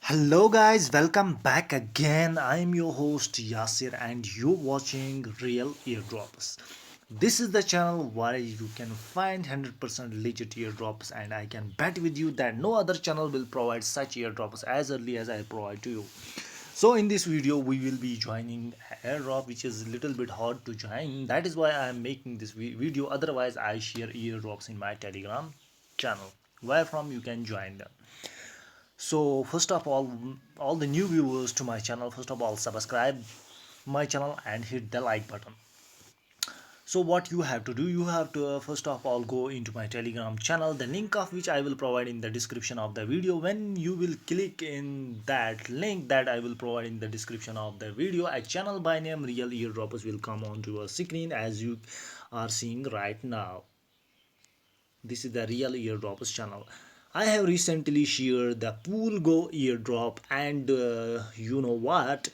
Hello guys, welcome back again. I'm your host Yasir and you're watching Real Eardrops. This is the channel where you can find 100% legit eardrops and I can bet with you that no other channel will provide such eardrops as early as I provide to you. So in this video we will be joining airdrop which is a little bit hard to join. That is why I am making this video. Otherwise I share eardrops in my Telegram channel where from you can join them. So first of all the new viewers to my channel, first of all subscribe my channel and hit the like button. So what you have to do, you have to first of all go into my Telegram channel, the link of which I will provide in the description of the video. When you will click in that link that I will provide in the description of the video, a channel by name Real Eardrops will come onto your screen as you are seeing right now. This is the Real Eardrops channel. I have recently shared the Pool Go eardrop, and you know what?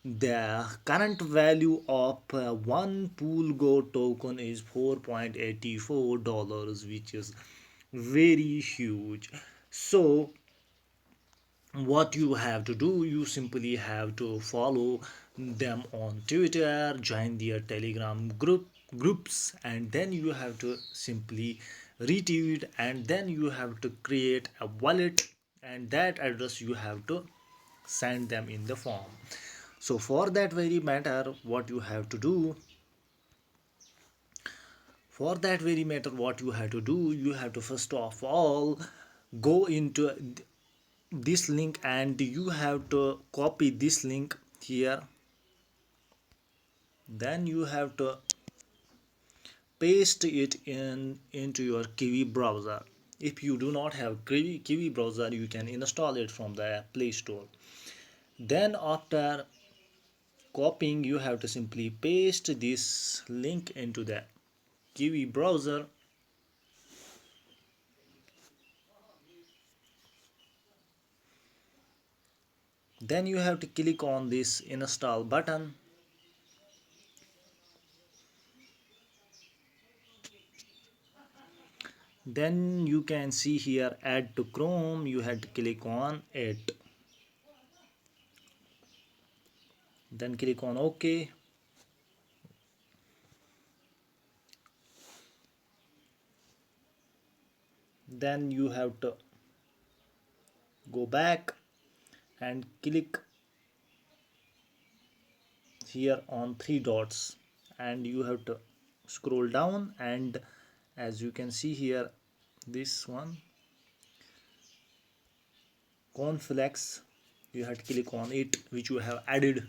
The current value of one Pool Go token is $4.84, which is very huge. So what you have to do, you simply have to follow them on Twitter, join their Telegram groups, and then you have to simply retweet, and then you have to create a wallet, and that address you have to send them in the form. So for that very matter, what you have to do, for that very matter what you have to do, you have to first of all go into this link and you have to copy this link here, then you have to paste it into your Kiwi browser. If you do not have Kiwi browser, you can install it from the Play Store. Then after copying, you have to simply paste this link into the Kiwi browser. Then you have to click on this install button. Then you can see here add to Chrome, you have to click on it, then click on OK. Then you have to go back and click here on three dots, and you have to scroll down, and as you can see here, this one cornflakes, you have to click on it, which you have added.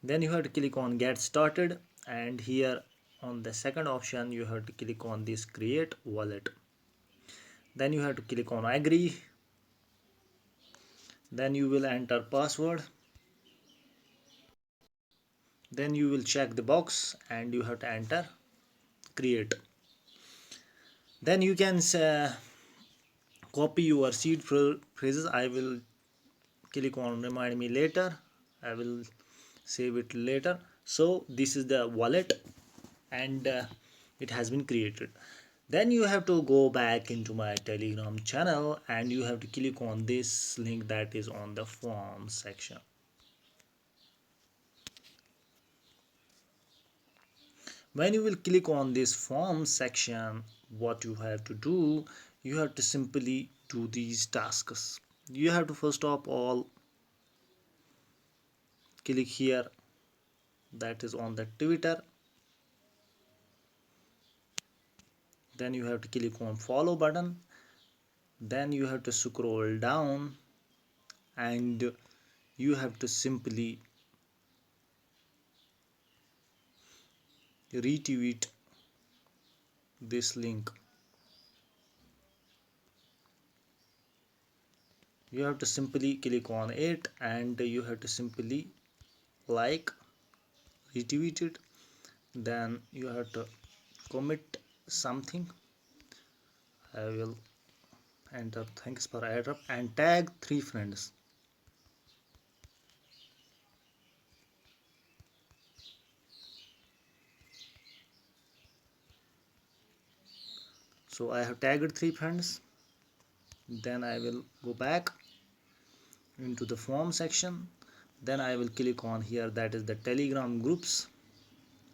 Then you have to click on get started, and here on the second option you have to click on this create wallet. Then you have to click on agree. Then you will enter password. Then you will check the box and you have to enter create. Then you can copy your seed phrases. I will click on remind me later. I will save it later. So this is the wallet, and it has been created. Then you have to go back into my Telegram channel and you have to click on this link that is on the form section. When you will click on this form section, what you have to do, you have to simply do these tasks. You have to first of all click here, that is on the Twitter. Then you have to click on follow button. Then you have to scroll down and you have to simply retweet this link. You have to simply click on it and you have to simply like, retweet it. Then you have to commit something. I will enter thanks for airdrop and tag 3 friends. So I have tagged 3 friends. Then I will go back into the form section. Then I will click on here, that is the Telegram groups.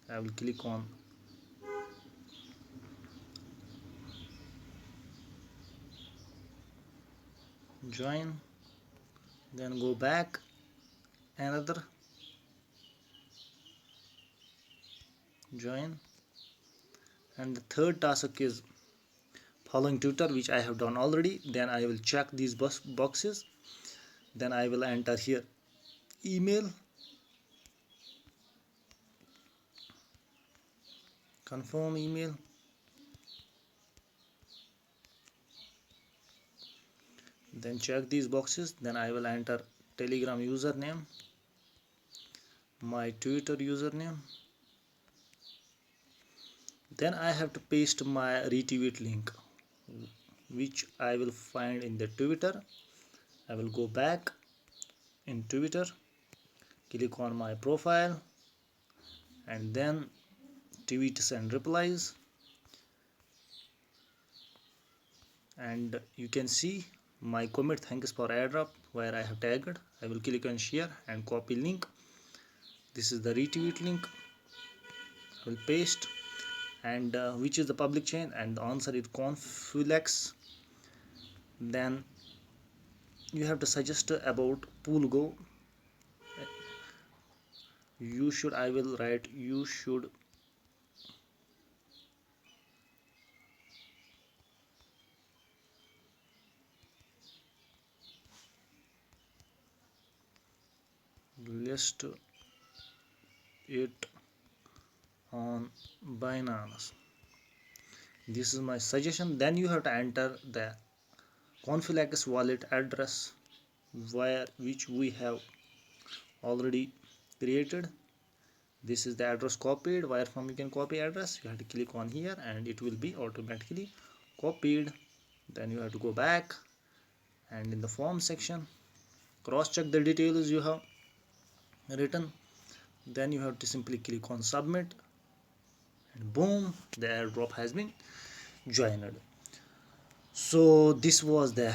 I will click on join, then go back another, join, and the third task is following Twitter, which I have done already. Then I will check these boxes. Then I will enter here email, confirm email, then check these boxes. Then I will enter Telegram username, my Twitter username. Then I have to paste my retweet link, which I will find in the Twitter. I will go back in Twitter, click on my profile, and then tweets and replies, and you can see my commit, thanks for airdrop, where I have tagged. I will click on share and copy link. This is the retweet link. I will paste, and which is the public chain, and the answer is Confilex. Then you have to suggest about PoolGo. You should, I will write, you should list it on Binance. This is my suggestion. Then you have to enter the Confilex wallet address, which we have already created. This is the address copied. Where from you can copy address, you have to click on here and it will be automatically copied. Then you have to go back, and in the form section, cross check the details you have written. Then you have to simply click on submit, and boom, the airdrop has been joined. So this was the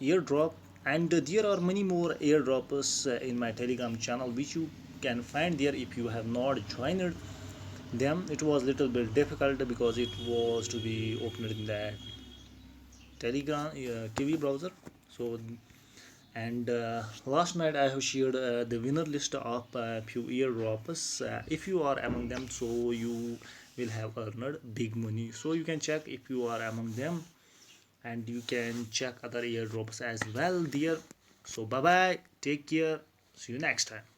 airdrop, and there are many more airdrops in my Telegram channel, which you can find there if you have not joined them. It was little bit difficult because it was to be opened in the Telegram TV browser. So, and last night I have shared the winner list of few airdrops. If you are among them, so you will have earned big money. So you can check if you are among them, and you can check other airdrops as well there. So bye bye, take care, see you next time.